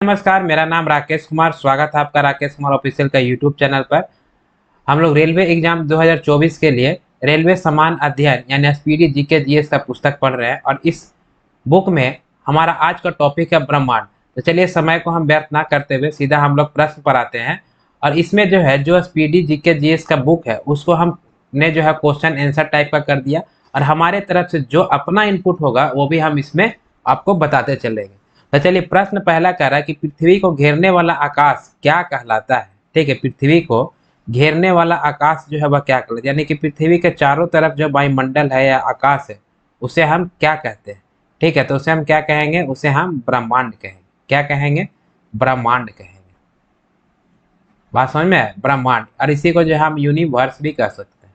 नमस्कार, मेरा नाम राकेश कुमार। स्वागत है आपका राकेश कुमार ऑफिशियल का यूट्यूब चैनल पर। हम लोग रेलवे एग्जाम 2024 के लिए रेलवे समान अध्ययन यानी स्पीडी जीके जीएस का पुस्तक पढ़ रहे हैं और इस बुक में हमारा आज का टॉपिक है ब्रह्मांड। तो चलिए समय को हम व्यर्थ ना करते हुए सीधा हम लोग प्रश्न पर आते हैं। और इसमें जो है जो स्पीडी जीके जीएस का बुक है उसको हमने जो है क्वेश्चन आंसर टाइप का कर दिया और हमारे तरफ से जो अपना इनपुट होगा वो भी हम इसमें आपको बताते चलेंगे। तो चलिए प्रश्न पहला कह रहा है कि पृथ्वी को घेरने वाला आकाश क्या कहलाता है। ठीक है, पृथ्वी को घेरने वाला आकाश जो है वह क्या कहलाता है, यानी कि पृथ्वी के चारों तरफ जो वायुमंडल है या आकाश है उसे हम क्या कहते हैं। ठीक है, तो उसे हम क्या कहेंगे, उसे हम ब्रह्मांड कहेंगे। क्या कहेंगे? ब्रह्मांड कहेंगे। बात समझ में है? ब्रह्मांड। और इसी को जो है हम यूनिवर्स भी कह सकते हैं।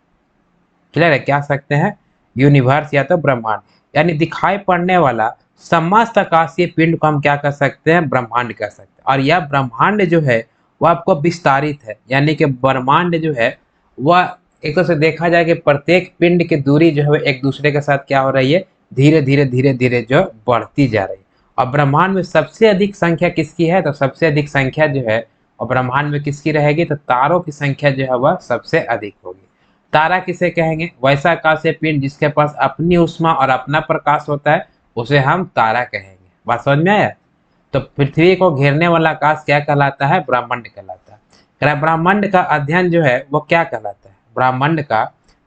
क्लियर है? क्या सकते हैं? यूनिवर्स या तो ब्रह्मांड, यानी दिखाई पड़ने वाला समस्त आकाशीय पिंड को हम क्या कर सकते हैं? ब्रह्मांड कह सकते हैं। और यह ब्रह्मांड जो है वह आपको विस्तारित है, यानी कि ब्रह्मांड जो है वह एक तो से देखा जाए कि प्रत्येक पिंड की दूरी जो है एक दूसरे के साथ क्या हो रही है? धीरे धीरे जो बढ़ती जा रही है। और ब्रह्मांड में सबसे अधिक संख्या किसकी है? तो सबसे अधिक संख्या जो है और ब्रह्मांड में किसकी रहेगी? तो तारों की संख्या जो है वह सबसे अधिक होगी। तारा किसे कहेंगे? वैसा आकाशीय पिंड जिसके पास अपनी ऊष्मा और अपना प्रकाश होता है उसे हम तारा कहेंगे। बात समझ में आया? तो पृथ्वी को घेरने वाला आकाश क्या कहलाता है? ब्रह्मांड कहलाता है। कह रहा ब्रह्मांड का अध्ययन जो है वो क्या कहलाता है? ब्रह्मांड का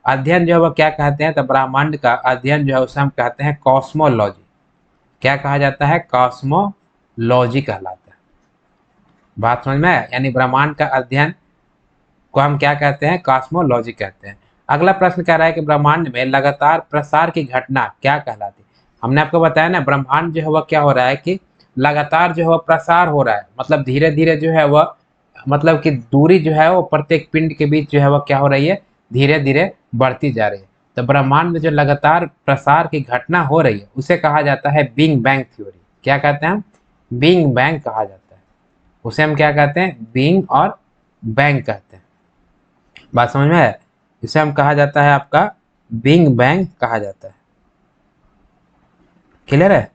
अध्ययन जो है वो क्या कहते हैं? तो ब्रह्मांड का अध्ययन जो है उसे हम कहते हैं कॉस्मोलॉजी। क्या कहा जाता है? कॉस्मोलॉजी कहलाता है। बात समझ में आया? यानी ब्रह्मांड का अध्ययन को हम क्या कहते हैं? कॉस्मोलॉजी कहते हैं। अगला प्रश्न कह रहा है कि ब्रह्मांड में लगातार प्रसार की घटना क्या कहलाती है। हमने आपको बताया ना, ब्रह्मांड जो है वह क्या हो रहा है कि लगातार जो है वह प्रसार हो रहा है, मतलब धीरे धीरे जो है वह मतलब कि दूरी जो है वो प्रत्येक पिंड के बीच जो है वह क्या हो रही है? धीरे धीरे बढ़ती जा रही है। तो ब्रह्मांड में जो लगातार प्रसार की घटना हो रही है उसे कहा जाता है बिग बैंग थ्योरी। क्या कहते हैं हम? बिग बैंग कहा जाता है। उसे हम क्या कहते हैं? बिग और बैंग कहते हैं। बात समझ में है? इसे हम कहा जाता है आपका बिग बैंग कहा जाता है। क्लियर है?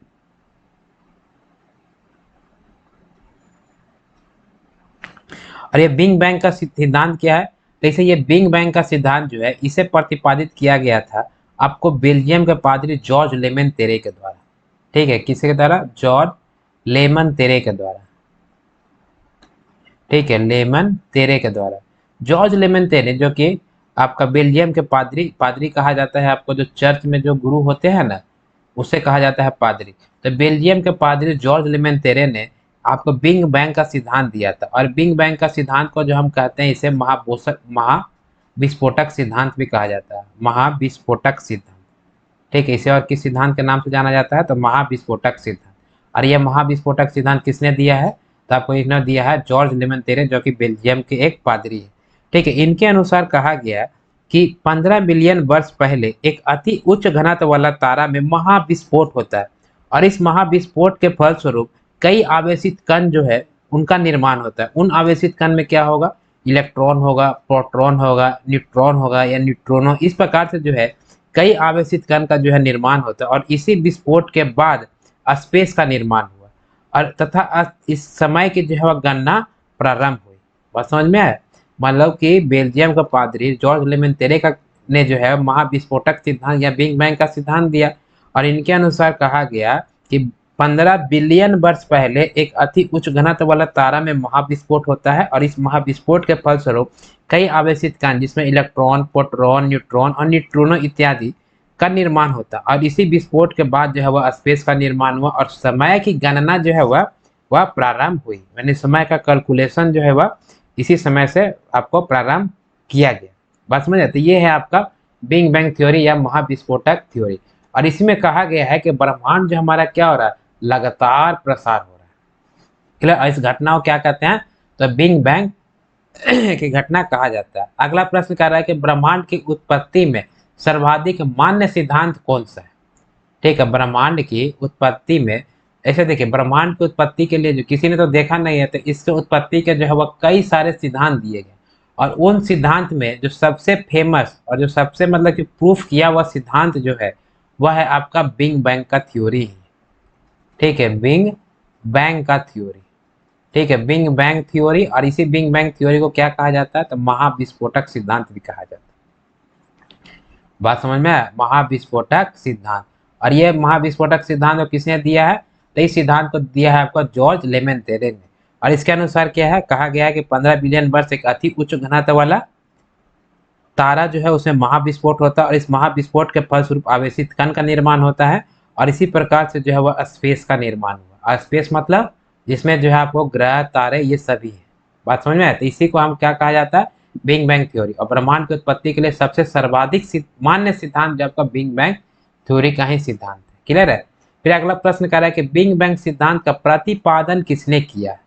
और ये बिग बैंग का सिद्धांत क्या है? तो इसे ये बिग बैंग का सिद्धांत जो है इसे प्रतिपादित किया गया था आपको बेल्जियम के पादरी जॉर्ज लेमन तेरे के द्वारा। ठीक है, किसके द्वारा? जॉर्ज लेमन तेरे के द्वारा। ठीक है, लेमन तेरे के द्वारा। जॉर्ज लेमन तेरे जो कि आपका बेल्जियम के पादरी पादरी कहा जाता है। आपको जो चर्च में जो गुरु होते हैं ना उसे कहा जाता है पादरी। तो बेल्जियम के पादरी जॉर्ज लेमन तेरे ने आपको बिग बैंग का सिद्धांत दिया था। और बिग बैंग का सिद्धांत को जो हम कहते हैं इसे महाविस्फोटक सिद्धांत भी कहा जाता है। महाविस्फोटक सिद्धांत। ठीक है, इसे और किस सिद्धांत के नाम से जाना जाता है? तो महाविस्फोटक सिद्धांत। और यह महाविस्फोटक सिद्धांत किसने दिया है? तो आपको इन्होंने दिया है जॉर्ज लेमन तेरे, जो कि बेल्जियम के एक पादरी है। ठीक है, इनके अनुसार कहा गया कि 15 बिलियन वर्ष पहले एक अति उच्च घनत्व वाला तारा में महाविस्फोट होता है। और इस महाविस्फोट के फलस्वरूप कई आवेशित कण जो है उनका निर्माण होता है। उन आवेशित कण में क्या होगा? इलेक्ट्रॉन होगा, प्रोटॉन होगा, न्यूट्रॉन होगा या न्यूट्रोनो। इस प्रकार से जो है कई आवेशित कण का जो है निर्माण होता है। और इसी विस्फोट के बाद स्पेस का निर्माण हुआ और तथा इस समय की जो है वह गणना प्रारंभ हुई। बात समझ में आया? मतलब कि बेल्जियम का पादरी जॉर्ज लेमन तेरे का ने जो है महाविस्फोटक सिद्धांत या बिग बैंग का सिद्धांत दिया। और इनके अनुसार कहा गया कि 15 बिलियन वर्ष पहले एक अति उच्च घनत्व वाला तारा में महाविस्फोट होता है। और इस महाविस्फोट के फलस्वरूप कई आवेशित कण जिसमें इलेक्ट्रॉन, प्रोटॉन, न्यूट्रॉन और न्यूट्रिनो इत्यादि का निर्माण होता है। और इसी विस्फोट के बाद जो है वह स्पेस का निर्माण हुआ और समय की गणना जो है वह प्रारंभ हुई। यानी समय का कैलकुलेशन जो है वह इसी समय से आपको प्रारंभ किया गया। बात समझ आती? ये है आपका बिग बैंग थ्योरी या महाविस्फोटक थ्योरी। और इसमें कहा गया है कि ब्रह्मांड जो हमारा क्या हो रहा है? लगातार प्रसार हो रहा है। क्लियर? इस घटना को क्या कहते हैं? तो बिग बैंग की घटना कहा जाता है। अगला प्रश्न कह रहा है कि ब्रह्मांड की उत्पत्ति में सर्वाधिक मान्य सिद्धांत कौन सा है। ठीक है, ब्रह्मांड की उत्पत्ति में ऐसे देखिए, ब्रह्मांड की उत्पत्ति के लिए जो किसी ने तो देखा नहीं है तो इसके उत्पत्ति के जो है वह कई सारे सिद्धांत दिए गए। और उन सिद्धांत में जो सबसे फेमस और जो सबसे मतलब कि प्रूफ किया हुआ सिद्धांत जो है वह है आपका बिग बैंग का थ्योरी। ठीक है, बिग बैंग का थ्योरी। ठीक है, बिग बैंग थ्योरी, और इसी बिग बैंग थ्योरी को क्या कहा जाता है, तो महाविस्फोटक सिद्धांत भी कहा जाता है। बात समझ में आया, महाविस्फोटक सिद्धांत। और ये महाविस्फोटक सिद्धांत को किसने दिया है, तो इस सिद्धांत को दिया है आपका जॉर्ज लेमेंतेरे ने। और इसके अनुसार क्या है, कहा गया है कि 15 बिलियन वर्ष एक अति उच्च घनत्व वाला तारा जो है उसमें महाविस्फोट होता है, और इस महाविस्फोट के फलस्वरूप आवेशित कण का निर्माण होता है, और इसी प्रकार से जो है वह स्पेस का निर्माण हुआ। और स्पेस मतलब जिसमें जो है आपको ग्रह तारे ये सभी है। बात समझ में आए, तो इसी को हम क्या कहा जाता है, बिग बैंग थ्योरी। और ब्रह्मांड की उत्पत्ति के लिए सबसे सर्वाधिक मान्य सिद्धांत जो आपका बिग बैंग थ्योरी का ही सिद्धांत है। क्लियर है। फिर अगला प्रश्न कह रहा है कि बिग बैंग सिद्धांत का प्रतिपादन किसने किया है।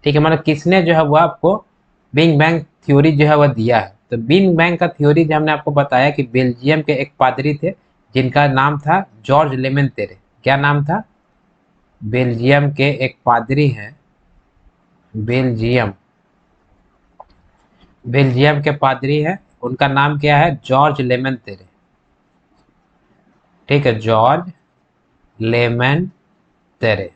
ठीक है, मतलब किसने जो है वह आपको बिग बैंग थ्योरी जो है वह दिया है। तो बिग बैंग का थ्योरी जो हमने आपको बताया कि बेल्जियम के एक पादरी थे जिनका नाम था जॉर्ज लेमेंतेरे। क्या नाम था, बेल्जियम के एक पादरी हैं, बेल्जियम बेल्जियम के पादरी हैं, उनका नाम क्या है, जॉर्ज लेमेंतेरे। ठीक है, जॉर्ज लेमेंतेरे।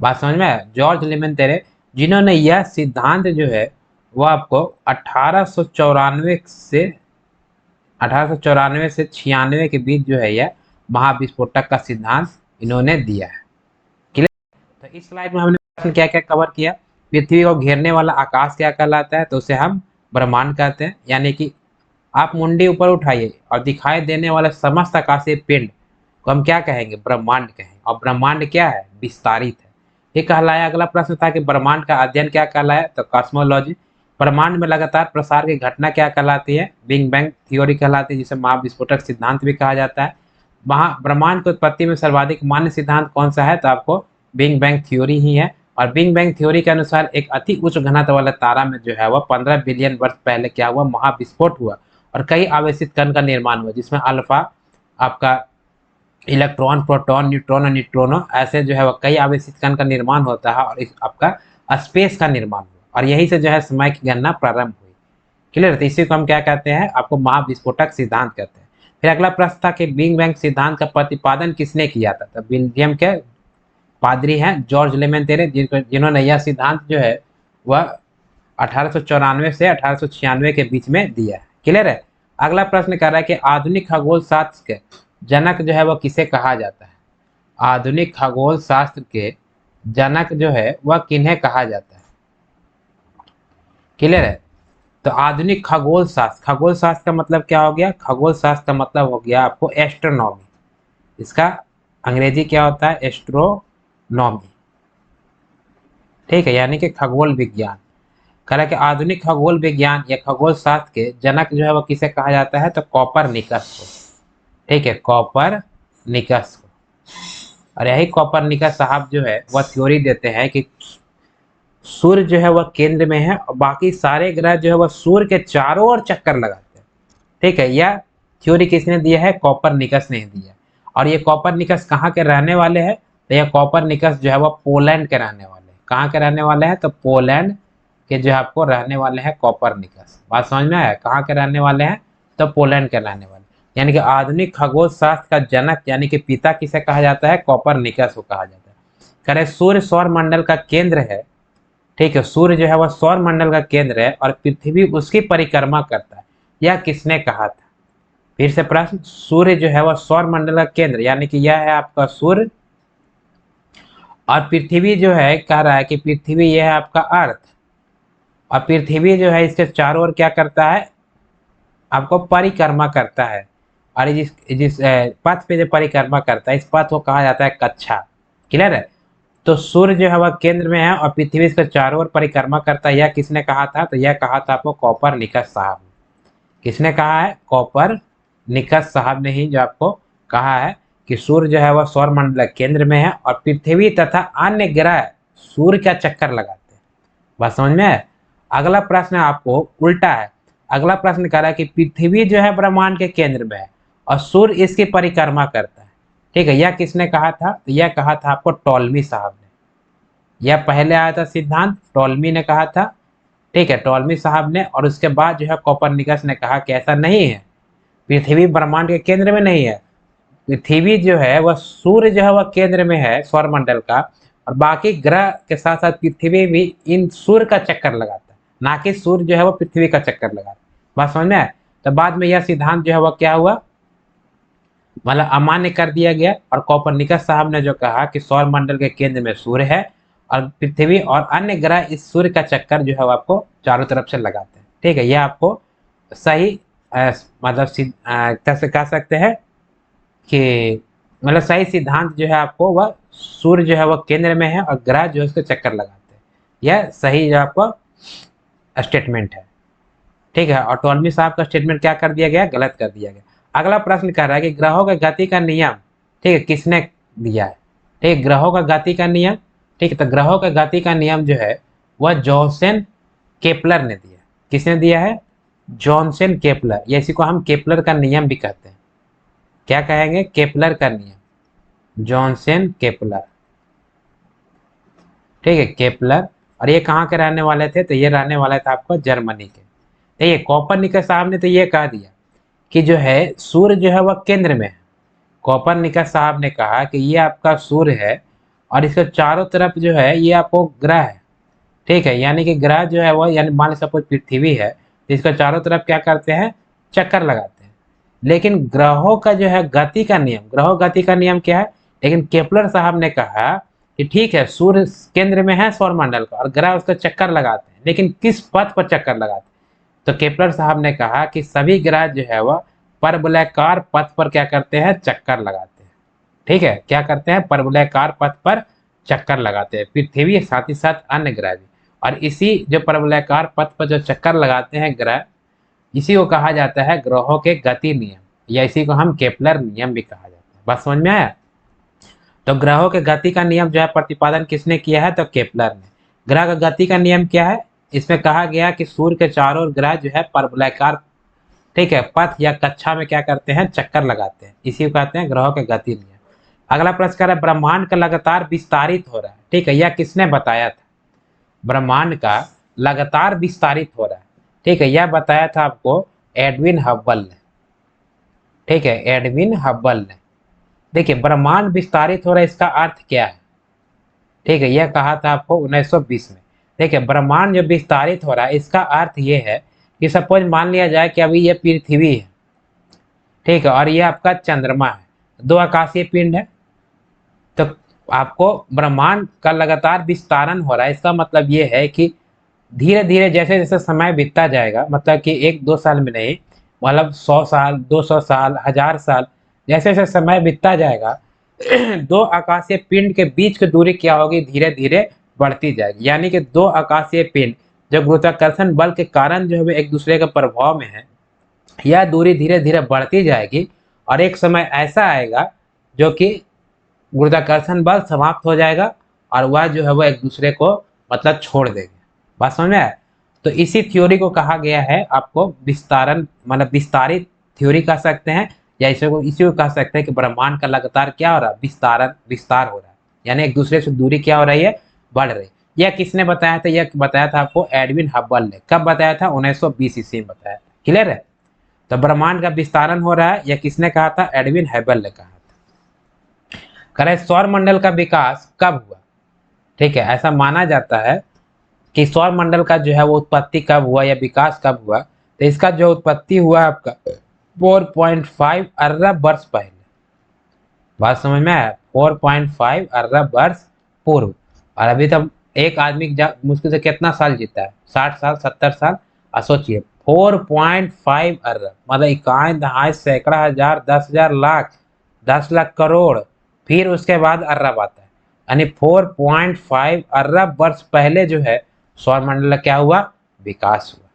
बात समझ में आया, जॉर्ज लेमेंतेरे, जिन्होंने यह सिद्धांत जो है वो आपको 1894 से 96 के बीच जो है यह महाविस्फोटक का सिद्धांत इन्होंने दिया है। क्लियर। तो इस स्लाइड में हमने क्या क्या कवर किया, पृथ्वी को घेरने वाला आकाश क्या कहलाता है, तो उसे हम ब्रह्मांड कहते हैं। यानी कि आप मुंडी ऊपर उठाइए और दिखाई देने वाले समस्त आकाशीय पिंड को हम क्या कहेंगे, ब्रह्मांड कहेंगे। और ब्रह्मांड क्या है, विस्तारित है, ये कहलाया। अगला प्रश्न था कि ब्रह्मांड का अध्ययन क्या कहलाया, तो कॉस्मोलॉजी। ब्रह्मांड में लगातार प्रसार की घटना क्या कहलाती है, बिग बैंग थ्योरी कहलाती है, जिसे महाविस्फोटक सिद्धांत भी कहा जाता है। ब्रह्मांड की उत्पत्ति में सर्वाधिक मान्य सिद्धांत कौन सा है, तो आपको बिग बैंग थ्योरी ही है। और बिग बैंग थ्योरी के अनुसार एक अति उच्च घनत्व वाले तारा में जो है वह 15 बिलियन वर्ष पहले क्या हुआ, महाविस्फोट हुआ, और कई आवेशित कण का निर्माण हुआ, जिसमें अल्फा आपका इलेक्ट्रॉन, प्रोटॉन, न्यूट्रॉन और न्यूट्रोनो ऐसे जो है वह कई आवेशित कण का निर्माण होता है, और इस आपका स्पेस का निर्माण हुआ, और यही से जो है समय की गणना प्रारंभ हुई। क्लियर। तो इसी को हम क्या कहते हैं, आपको महाविस्फोटक सिद्धांत कहते हैं। फिर अगला प्रश्न था कि बिग बैंग सिद्धांत का प्रतिपादन किसने किया था, तो बेल्जियम के पादरी हैं जॉर्ज लेमेंतेरे, जिन्होंने यह सिद्धांत जो है वह 1894 से 1896 के बीच में दिया है। क्लियर है। अगला प्रश्न कर रहा है कि आधुनिक खगोल शास्त्र के जनक जो है वह किसे कहा जाता है। आधुनिक खगोल शास्त्र के जनक जो है वह किन्हें कहा जाता है। क्लियर है। तो आधुनिक खगोल शास्त्र का मतलब क्या हो गया, खगोल शास्त्र का मतलब हो गया आपको एस्ट्रोनॉमी। इसका अंग्रेजी क्या होता है, एस्ट्रोनॉमी। ठीक है, यानी कि खगोल विज्ञान। कह रहा है कि आधुनिक खगोल विज्ञान या खगोल शास्त्र के जनक जो है वह किसे कहा जाता है, तो कॉपरनिकस को। ठीक है, कॉपरनिकस को। और यही कॉपरनिकस साहब जो है वह थ्योरी देते हैं कि सूर्य जो है वह केंद्र में है और बाकी सारे ग्रह जो है वह सूर्य के चारों ओर चक्कर लगाते हैं। ठीक है, यह थ्योरी किसने दिया है, कॉपरनिकस ने दिया। और ये कॉपरनिकस कहाँ के रहने वाले हैं, तो यह कॉपरनिकस जो है वह पोलैंड के रहने वाले हैं। कहाँ के रहने वाले हैं, तो पोलैंड के जो आपको रहने वाले हैं कॉपरनिकस। बात समझ में आया, कहाँ के रहने वाले हैं, तो पोलैंड के रहने वाले। यानी कि आधुनिक खगोल शास्त्र का जनक यानी कि पिता किसे कहा जाता है, कॉपरनिकस को कहा जाता है। कह रहे सूर्य सौर मंडल का केंद्र है। ठीक है, सूर्य जो है वह सौर मंडल का केंद्र है और पृथ्वी उसकी परिक्रमा करता है, यह किसने कहा था। फिर से प्रश्न, सूर्य जो है वह सौर मंडल का केंद्र यानी कि यह है आपका सूर्य, और पृथ्वी जो है कह रहा है कि पृथ्वी यह है आपका अर्थ, और पृथ्वी जो है इसके चारों ओर क्या करता है, आपको परिक्रमा करता है। और जिस जिस पथ पे जो परिक्रमा करता है इस पथ को कहा जाता है कक्षा। क्लियर है। तो सूर्य जो है वह केंद्र में है और पृथ्वी इसके चारों ओर परिक्रमा करता है, यह किसने कहा था, तो यह कहा था आपको कॉपरनिकस साहब। किसने कहा है, कॉपरनिकस साहब ने ही जो आपको कहा है कि सूर्य जो है वह सौर मंडल केंद्र में है और पृथ्वी तथा अन्य ग्रह सूर्य का चक्कर लगाते हैं। बात समझ में है। अगला प्रश्न आपको उल्टा है। अगला प्रश्न कह रहा है कि पृथ्वी जो है ब्रह्मांड के केंद्र में है और सूर्य इसकी परिक्रमा करता है। ठीक है, यह किसने कहा था, तो यह कहा था आपको टॉलमी साहब ने। यह पहले आया था सिद्धांत, टॉलमी ने कहा था। ठीक है, टॉलमी साहब ने, और उसके बाद जो है कॉपरनिकस ने कहा कि ऐसा नहीं है, पृथ्वी ब्रह्मांड के केंद्र में नहीं है, पृथ्वी जो है वह सूर्य जो है वह केंद्र में है सौरमंडल का, और बाकी ग्रह के साथ साथ पृथ्वी भी इन सूर्य का चक्कर लगाता है, ना कि सूर्य जो है वो पृथ्वी का चक्कर लगाता है। बात समझ में आया? तो बाद में यह सिद्धांत जो है वह क्या हुआ, मतलब अमान्य कर दिया गया, और कोपरनिकस साहब ने जो कहा कि सौरमंडल के केंद्र में सूर्य है और पृथ्वी और अन्य ग्रह इस सूर्य का चक्कर जो है वो आपको चारों तरफ से लगाते हैं। ठीक है, यह आपको सही मतलब कैसे कह सकते हैं कि मतलब सही सिद्धांत जो है आपको वह सूर्य जो है वह केंद्र में है और ग्रह जो है उसके चक्कर लगाते हैं, यह सही जो आपको स्टेटमेंट है। ठीक है, और टॉलमी साहब का स्टेटमेंट क्या कर दिया गया, गलत कर दिया गया। अगला प्रश्न कह रहा है कि ग्रहों के गति का नियम, ठीक है, किसने दिया है? ठीक है, ग्रहों का गति का नियम, ठीक है, तो ग्रहों का गति का नियम जो है वह जॉन्सन केपलर ने दिया। किसने दिया है? जॉन्सन केपलर, या इसी को हम केपलर का नियम भी कहते हैं। क्या कहेंगे? केपलर का नियम, जॉन्सन केपलर। ठीक है, केपलर। और ये कहाँ के रहने वाले थे? तो ये रहने वाला था आपको जर्मनी के। देखिए कोपरनिकस साहब ने तो ये कह दिया कि जो है सूर्य जो है वह केंद्र में है। कोपरनिकस साहब ने कहा कि ये आपका सूर्य है और इसके चारों तरफ जो है ये आपको ग्रह है। ठीक है, यानी कि ग्रह जो है वह, यानी मान लीजिए सपोज पृथ्वी है तो इसका चारों तरफ क्या करते हैं, चक्कर लगाते हैं। लेकिन ग्रहों का जो है गति का नियम, ग्रहों गति का नियम क्या है? लेकिन केपलर साहब ने कहा कि ठीक है सूर्य केंद्र में है सौरमंडल का और ग्रह उसका चक्कर लगाते हैं, लेकिन किस पथ पर चक्कर लगाते हैं? तो केपलर साहब ने कहा कि सभी ग्रह जो है वह परवलयाकार पथ पर क्या करते हैं, चक्कर लगाते हैं। ठीक है, क्या करते हैं, परवलयाकार पथ पर चक्कर लगाते हैं, पृथ्वी साथ ही साथ अन्य ग्रह भी। और इसी जो परवलयाकार पथ पर जो चक्कर लगाते हैं ग्रह, इसी को कहा जाता है ग्रहों के गति नियम, या इसी को हम केपलर नियम भी कहा जाता है। बात समझ में आया? तो ग्रहों के गति का नियम जो है प्रतिपादन किसने किया है? तो केपलर ने। ग्रह का गति का नियम क्या है? इसमें कहा गया कि सूर्य के चारों ओर ग्रह जो है परवलयाकार, ठीक है, पथ या कक्षा में क्या करते हैं, चक्कर लगाते हैं, इसी को कहते हैं ग्रहों के गति नियम। अगला प्रश्न कह रहा है ब्रह्मांड का लगातार विस्तारित हो रहा है। ठीक है, यह किसने बताया था? ब्रह्मांड का लगातार विस्तारित हो रहा है, ठीक है, यह बताया था आपको एडविन हब्बल ने। ठीक है, एडविन हब्बल ने। देखिए ब्रह्मांड विस्तारित हो रहा है, इसका अर्थ क्या है? ठीक है, यह कहा था आपको 1920 में। देखिए ब्रह्मांड जो विस्तारित हो रहा है इसका अर्थ ये है कि सपोज मान लिया जाए कि अभी ये पृथ्वी है, ठीक है, और ये आपका चंद्रमा है, दो आकाशीय पिंड है। तो आपको ब्रह्मांड का लगातार विस्तारण हो रहा है, इसका मतलब ये है कि धीरे धीरे जैसे जैसे समय बीतता जाएगा, मतलब कि 1-2 साल में नहीं, मतलब 100 साल, 200 साल, 1000 साल, जैसे जैसे समय बीतता जाएगा दो आकाशीय पिंड के बीच की दूरी क्या होगी, धीरे धीरे बढ़ती जाएगी। यानी कि दो आकाशीय पिंड जो गुरुत्वाकर्षण बल के कारण जो है एक दूसरे के प्रभाव में है, यह दूरी धीरे धीरे बढ़ती जाएगी और एक समय ऐसा आएगा जो कि गुरुत्वाकर्षण बल समाप्त हो जाएगा और वह जो है वह एक दूसरे को मतलब छोड़ देंगे। बात समझ में आया? तो इसी थ्योरी को कहा गया है आपको विस्तारण, मतलब विस्तारित थ्योरी कह सकते हैं, या इसी को कह सकते हैं कि ब्रह्मांड का लगातार क्या हो रहा है, विस्तार हो रहा है, यानी एक दूसरे से दूरी क्या हो रही है, बढ़ रही है। यह किसने बताया था? यह बताया था आपको एडविन हब्बल ने। कब बताया था? 1920 ईस्वी में बताया था। क्लियर है? तो ब्रह्मांड का विस्तारण हो रहा है, यह किसने कहा था? एडविन हब्बल ने कहा था। कह सौर मंडल का विकास कब हुआ? ठीक है, ऐसा माना जाता है कि सौर मंडल का जो है वो उत्पत्ति कब हुआ या विकास कब हुआ? तो इसका जो उत्पत्ति हुआ आपका 4.5 अरब वर्ष पहले। बात समझ में आया? 4.5 अरब वर्ष पूर्व। और अभी तक एक आदमी मुश्किल से कितना साल जीता है? 60 साल, 70 साल। और सोचिए 4.5 अरब मतलब 51 दहाई सैकड़ा हजार 10,000 लाख 10 लाख करोड़, फिर उसके बाद अरब आता है, यानी 4.5 अरब वर्ष पहले जो है सौरमंडल क्या हुआ? विकास हुआ।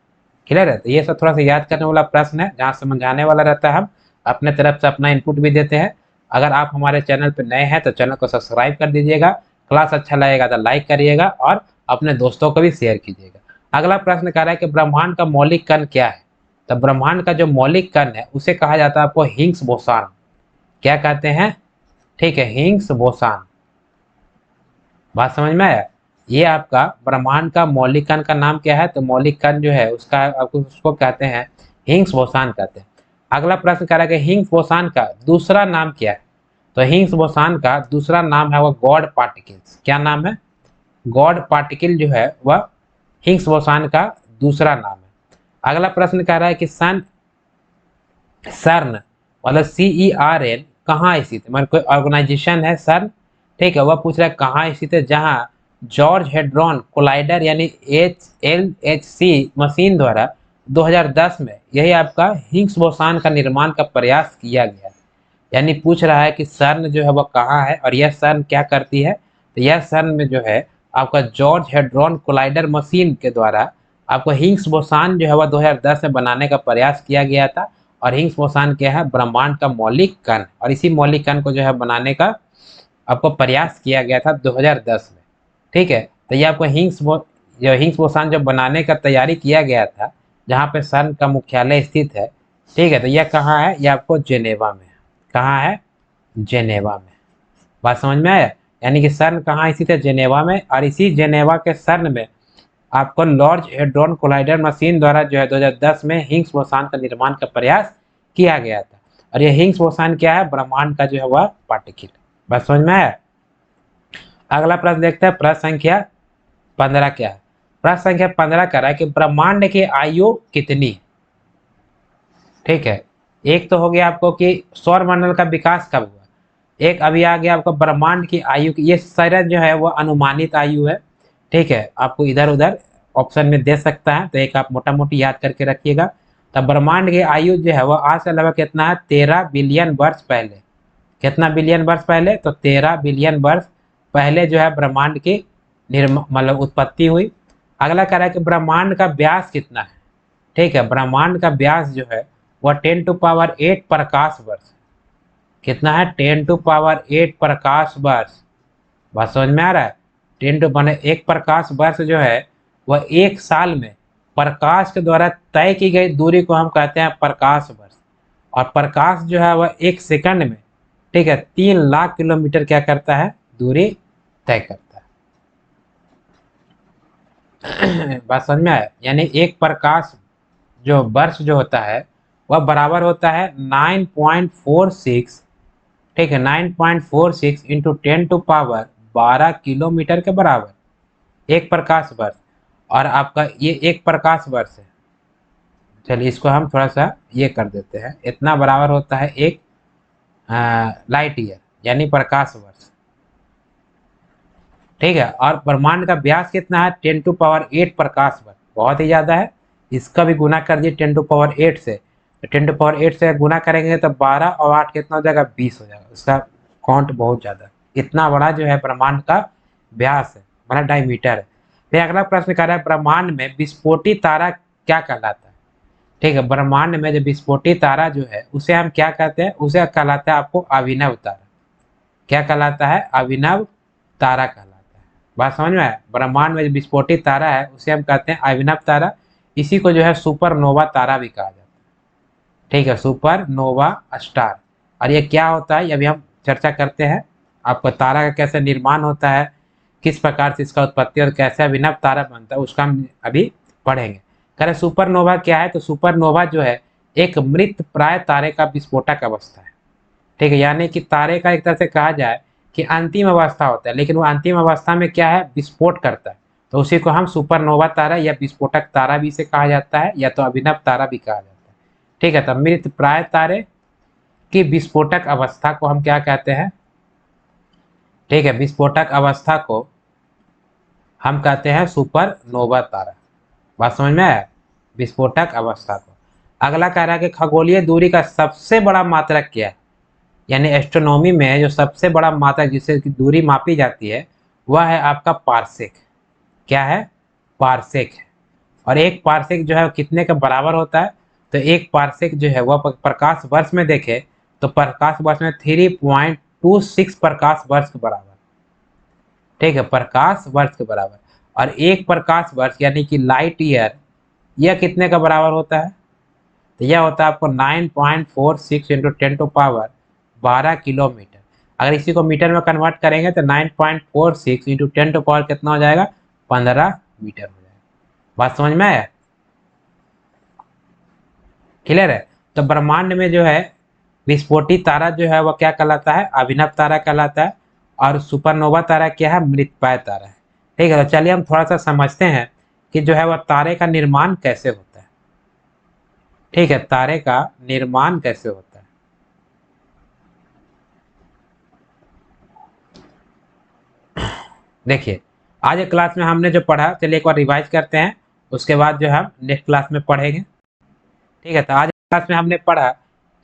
क्लियर है? तो ये सब थोड़ा सा याद करने वाला प्रश्न है, जहाँ समझाने वाला रहता है, हम अपने तरफ से अपना इनपुट भी देते हैं। अगर आप हमारे चैनल पर नए हैं तो चैनल को सब्सक्राइब कर दीजिएगा, क्लास अच्छा लगेगा तो लाइक करिएगा और अपने दोस्तों को भी शेयर कीजिएगा। अगला प्रश्न कह रहा है कि ब्रह्मांड का मौलिक कण क्या है? तो ब्रह्मांड का जो मौलिक कण है उसे कहा जाता है आपको हिग्स बोसान। क्या कहते हैं? ठीक है, हिग्स बोसान। बात समझ में आया? ये आपका ब्रह्मांड का मौलिक कण का नाम क्या है? तो मौलिक कण जो है उसका आपको उसको कहते हैं हिग्स बोसान कहते हैं। अगला प्रश्न कह रहा है कि हिग्स बोसान का दूसरा नाम क्या है? तो हिग्स बोसान का दूसरा नाम है वह गॉड पार्टिकल्स। क्या नाम है? गॉड पार्टिकल जो है वह हिग्स बोसान का दूसरा नाम है। अगला प्रश्न कह रहा है कि सर्न मतलब CERN कहाँ स्थित है? मतलब कोई ऑर्गेनाइजेशन है सर्न, ठीक है, वह पूछ रहा है कहाँ स्थित है, जहाँ जॉर्ज हेड्रॉन कोलाइडर यानी HLHC मशीन द्वारा 2010 में यही आपका हिग्स बोसान का निर्माण का प्रयास किया गया। यानी पूछ रहा है कि सर्न जो है वह कहाँ है और यह सर्न क्या करती है। तो यह सर्न में जो है आपका जॉर्ज हेड्रॉन कोलाइडर मशीन के द्वारा आपको हिग्स बोसान जो है वह 2010 में बनाने का प्रयास किया गया था। और हिग्स बोसान क्या है? ब्रह्मांड का मौलिक कण, और इसी मौलिक कण को जो है बनाने का आपको प्रयास किया गया था 2010 में। ठीक है, तो ये आपको हिग्स बोसान जो बनाने का तैयारी किया गया था, जहाँ पे सर्न का मुख्यालय स्थित है, ठीक है, तो यह कहाँ है? यह आपको जेनेवा में। कहाँ है? जेनेवा में। बात समझ में आया? यानी कि सर्न कहाँ स्थित है? जेनेवा में। और इसी जेनेवा के सर्न में आपको लॉर्ज हेड्रॉन कोलाइडर मशीन द्वारा जो है 2010 में हिग्स बोसान का निर्माण का प्रयास किया गया था। और ये हिग्स बोसान क्या है? ब्रह्मांड का जो है वह पार्टिकल। बात समझ में आया? अगला प्रश्न देखते हैं, प्रश्न संख्या 15 क्या है? प्रश्न संख्या 15 कह रहा है कि ब्रह्मांड की आयु कितनी है? ठीक है, एक तो हो गया आपको कि सौर मंडल का विकास कब हुआ, एक अभी आ गया आपको ब्रह्मांड की आयु की। ये सारा जो है वो अनुमानित आयु है। ठीक है, आपको इधर उधर ऑप्शन में दे सकता है, तो एक आप मोटा मोटी याद करके रखिएगा। तब ब्रह्मांड की आयु जो है वो आज से लगभग कितना है? 13 बिलियन वर्ष पहले। कितना बिलियन वर्ष पहले? तो 13 बिलियन वर्ष पहले जो है ब्रह्मांड की मतलब उत्पत्ति हुई। अगला कह रहा है कि ब्रह्मांड का व्यास कितना है? ठीक है, ब्रह्मांड का व्यास जो है वह 10⁸ प्रकाश वर्ष। कितना है? 10⁸ प्रकाश वर्ष। बात समझ में आ रहा है? 1 प्रकाश वर्ष जो है वह एक साल में प्रकाश के द्वारा तय की गई दूरी को हम कहते हैं प्रकाश वर्ष। और प्रकाश जो है वह एक सेकंड में, ठीक है, 3 लाख किलोमीटर क्या करता है? दूरी तय करता है। बात समझ में आया? यानी एक प्रकाश जो वर्ष जो होता है वह बराबर होता है 9.46, ठीक है, 9.46 इंटू 10⁻12 किलोमीटर के बराबर एक प्रकाश वर्ष। और आपका ये एक प्रकाश वर्ष है। चलिए इसको हम थोड़ा सा ये कर देते हैं, इतना बराबर होता है एक लाइट ईयर यानी प्रकाश वर्ष। ठीक है, और ब्रह्मांड का व्यास कितना है? 10⁸ प्रकाश वर्ष, बहुत ही ज्यादा है। इसका भी गुना कर दिए 10⁸ से, तो 10⁸ से गुना करेंगे तो 12 और 8 कितना हो जाएगा? 20 हो जाएगा। इसका काउंट बहुत ज्यादा, इतना बड़ा जो है ब्रह्मांड का व्यास है, मतलब डायमीटर है। फिर अगला प्रश्न कर रहा है ब्रह्मांड में विस्फोटी तारा क्या कहलाता है? ठीक है, ब्रह्मांड में जो विस्फोटी तारा जो है उसे हम क्या कहते हैं? उसे कहलाता है आपको अभिनव तारा। क्या कहलाता है? अभिनव तारा कहलाता है। बात समझ में आया? ब्रह्मांड में जो विस्फोटित तारा है उसे हम कहते हैं अभिनव तारा। इसी को जो है सुपरनोवा तारा भी कहा जाता है। ठीक है, सुपरनोवा स्टार। और ये क्या होता है ये अभी हम चर्चा करते हैं। आपको तारा का कैसे निर्माण होता है, किस प्रकार से इसका उत्पत्ति और कैसे अभिनव तारा बनता है, उसका हम अभी पढ़ेंगे। कह रहे सुपरनोवा क्या है? तो सुपरनोवा जो है एक मृत प्राय तारे का विस्फोटक अवस्था है। ठीक है, यानी कि तारे का एक तरह से कहा जाए कि अंतिम अवस्था होता है, लेकिन वो अंतिम अवस्था में क्या है? विस्फोट करता है। तो उसी को हम सुपरनोवा तारा या विस्फोटक तारा भी इसे कहा जाता है, या तो अभिनव तारा भी कहा जाता है। ठीक है, तो मृत प्राय तारे की विस्फोटक अवस्था को हम क्या कहते हैं? ठीक है, विस्फोटक अवस्था को हम कहते हैं सुपरनोवा तारा। बात समझ में आया? विस्फोटक अवस्था को। अगला कह रहा है कि खगोलीय दूरी का सबसे बड़ा मात्रक क्या है? यानी एस्ट्रोनॉमी में जो सबसे बड़ा मात्रक जिससे की दूरी मापी जाती है वह है आपका पारसेक। क्या है? पारसेक है। और एक पारसेक जो है कितने के बराबर होता है? तो एक पारसेक जो है वह प्रकाश वर्ष में देखे तो प्रकाश वर्ष में 3.26 प्रकाश वर्ष के बराबर। ठीक है, प्रकाश वर्ष के बराबर। और एक प्रकाश वर्ष यानी कि लाइट ईयर, यह कितने का बराबर होता है? तो यह होता है आपको 9.46 इंटू 10⁻12 किलोमीटर। अगर इसी को मीटर में कन्वर्ट करेंगे तो 9.46 इंटू 10 कितना हो जाएगा? 15 मीटर हो जाएगा। बात समझ में आया? क्लियर है? तो ब्रह्मांड में जो है विस्फोटी तारा जो है वह क्या कहलाता है, अभिनव तारा कहलाता है। और सुपरनोवा तारा क्या है, मृतप्राय तारा है। ठीक है, तो चलिए हम थोड़ा सा समझते हैं कि जो है वह तारे का निर्माण कैसे होता है। ठीक है, तारे का निर्माण कैसे होता है। देखिए, आज के क्लास में हमने जो पढ़ा, चलिए एक बार रिवाइज करते हैं, उसके बाद जो हम नेक्स्ट क्लास में पढ़ेंगे। ठीक है, तो आज क्लास में हमने पढ़ा,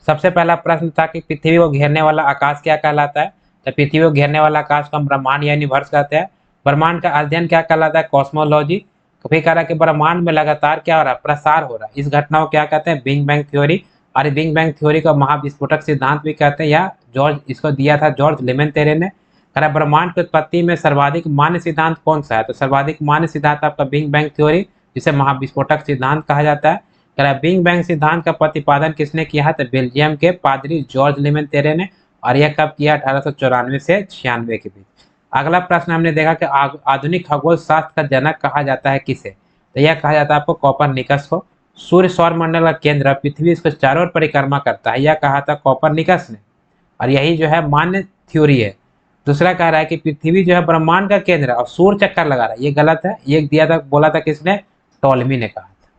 सबसे पहला प्रश्न था कि पृथ्वी को घेरने वाला आकाश क्या कहलाता है। तो पृथ्वी को घेरने वाला आकाश को हम ब्रह्मांड या यूनिवर्स कहते हैं। ब्रह्मांड का अध्ययन क्या कहलाता है, कॉस्मोलॉजी। तो फिर कह रहा है कि ब्रह्मांड में लगातार क्या हो रहा है, प्रसार हो रहा है, इस घटना को क्या कहते हैं, बिग बैंग थ्योरी। और बिग बैंग थ्योरी को महाविस्फोटक सिद्धांत भी कहते हैं, या जॉर्ज, इसको दिया था जॉर्ज लेमेंटेरे ने। कह रहा ब्रह्मांड की उत्पत्ति में सर्वाधिक मान्य सिद्धांत कौन सा है, तो सर्वाधिक मान्य सिद्धांत आपका बिग बैंग थ्योरी, जिसे महाविस्फोटक सिद्धांत कहा जाता है। बिग बैंग सिद्धांत का प्रतिपादन किसने किया है, तो बेल्जियम के पादरी जॉर्ज लेमेंटेरे ने। और यह कब किया, 1894 से 96 के बीच। अगला प्रश्न हमने देखा कि आधुनिक खगोल शास्त्र का जनक कहा जाता है किसे, तो यह कहा जाता है आपको कॉपरनिकस को। सूर्य सौर मंडल का केंद्र, पृथ्वी इसको चारों ओर परिक्रमा करता है, यह कहा था कॉपरनिकस ने। और यही जो है मान्य थ्योरी है। दूसरा कह रहा है कि पृथ्वी जो है ब्रह्मांड का केंद्र है और सूर्य चक्कर लगा रहा है, ये गलत है, ये दिया था, बोला था किसने, टॉलमी ने कहा था।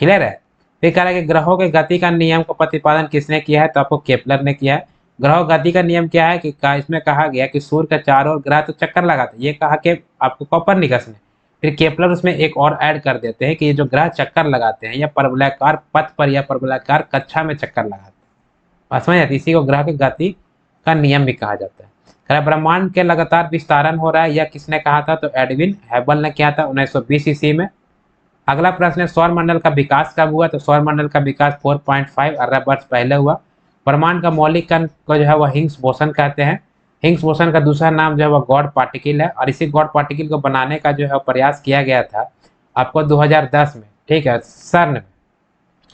क्लियर है। फिर कह रहा है कि ग्रहों के गति का नियम का प्रतिपादन किसने किया है, तो आपको केपलर ने किया है। ग्रहों गति का नियम क्या है कि इसमें कहा गया कि सूर्य का चारों ओर ग्रह तो चक्कर लगाते, ये कहा कि आपको कॉपरनिकस ने। फिर केपलर उसमें एक और ऐड कर देते हैं कि ये जो ग्रह चक्कर लगाते हैं या परवलयाकार पथ पर या परवलयाकार कक्षा में चक्कर लगाते हैं, बात समझ आती है? इसी को ग्रह की गति का नियम भी कहा जाता है। कह रहा ब्रह्मांड के लगातार विस्तारण हो रहा है, यह किसने कहा था, तो एडविन हैबल ने किया था 1920 ईस्वी में। अगला प्रश्न है सौर मंडल का विकास कब हुआ, तो सौर मंडल का विकास 4.5 अरब वर्ष पहले हुआ। ब्रह्मांड का मौलिक कण को जो है वह हिग्स बोसन कहते हैं। हिग्स बोसन का दूसरा नाम जो है वह गॉड पार्टिकल है, और इसी गॉड पार्टिकल को बनाने का जो है प्रयास किया गया था आपको 2010 में। ठीक है, सर्न में।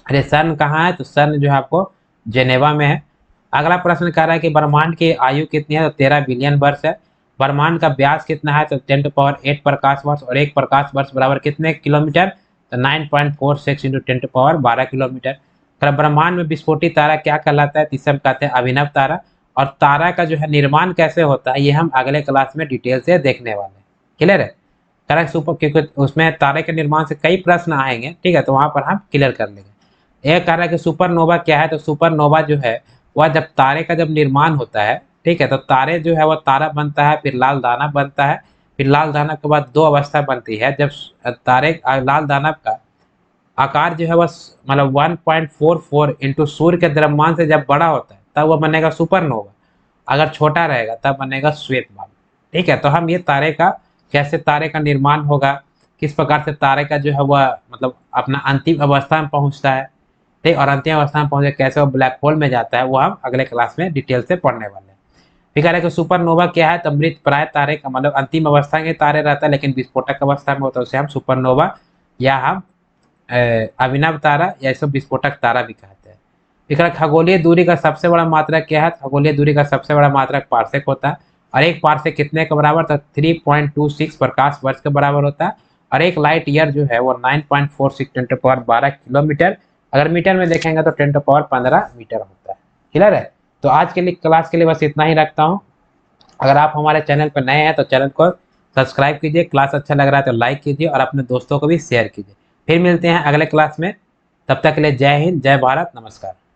अरे सर्न कहाँ है, तो सर्न जो है आपको जेनेवा में है। अगला प्रश्न कह रहा है कि ब्रह्मांड की आयु कितनी है, तो 13 बिलियन वर्ष है। ब्रह्मांड का व्यास कितना है, तो 10⁸ प्रकाश वर्ष, और एक प्रकाश वर्ष बराबर कितने किलोमीटर, तो 9.46 इंटू 10⁻12 किलोमीटर। ब्रह्मांड में विस्फोटी तारा क्या कहलाता है, तीसरा कहते हैं अभिनव तारा। और तारा का जो है निर्माण कैसे होता है, ये हम अगले क्लास में डिटेल से देखने वाले हैं। क्लियर है। तारा सुपर, क्योंकि उसमें तारे के निर्माण से कई प्रश्न आएंगे, ठीक है, तो वहां पर हम क्लियर कर लेंगे। एक कह रहा है कि सुपरनोवा क्या है, तो सुपरनोवा जो है वह जब तारे का जब निर्माण होता है, ठीक है, तो तारे जो है वह तारा बनता है, फिर लाल दानव बनता है। फिर लाल दानव के बाद दो अवस्था बनती है, जब तारे लाल दानव का आकार जो है वह मतलब 1.44 इंटू सूर्य के द्रव्यमान से जब बड़ा होता है तब वह बनेगा सुपरनोवा। अगर छोटा रहेगा तब बनेगा श्वेत बाल। ठीक है, तो हम ये तारे का, कैसे तारे का निर्माण होगा, किस प्रकार से तारे का जो है वह मतलब अपना अंतिम अवस्था में पहुंचता है, ठीक, और अंतिम अवस्था में पहुंचे कैसे वो ब्लैक होल में जाता है, वो हम अगले क्लास में डिटेल से पढ़ने वाले हैं। फिर कह रहे हैं कि सुपरनोवा क्या है, तो मृत प्राय तारे का मतलब अंतिम अवस्था के तारे रहता है लेकिन विस्फोटक अवस्था में होता है, उसे हम सुपरनोवा या हम अभिनव तारा या इसको विस्फोटक तारा भी कहते हैं। फिर कह रहा है खगोलीय दूरी का सबसे बड़ा मात्रक क्या है, खगोलीय दूरी का सबसे बड़ा मात्रक पार्सेक होता है। और एक पार्सेक कितने के बराबर, तो 3.26 प्रकाश वर्ष के बराबर होता है। और एक लाइट ईयर जो है वो 9.46 10⁻12 किलोमीटर, अगर मीटर में देखेंगे तो 10⁻15 मीटर होता है। क्लियर है। तो आज के लिए क्लास के लिए बस इतना ही रखता हूँ। अगर आप हमारे चैनल पर नए हैं तो चैनल को सब्सक्राइब कीजिए, क्लास अच्छा लग रहा है तो लाइक कीजिए और अपने दोस्तों को भी शेयर कीजिए। फिर मिलते हैं अगले क्लास में, तब तक के लिए जय हिंद, जय भारत, नमस्कार।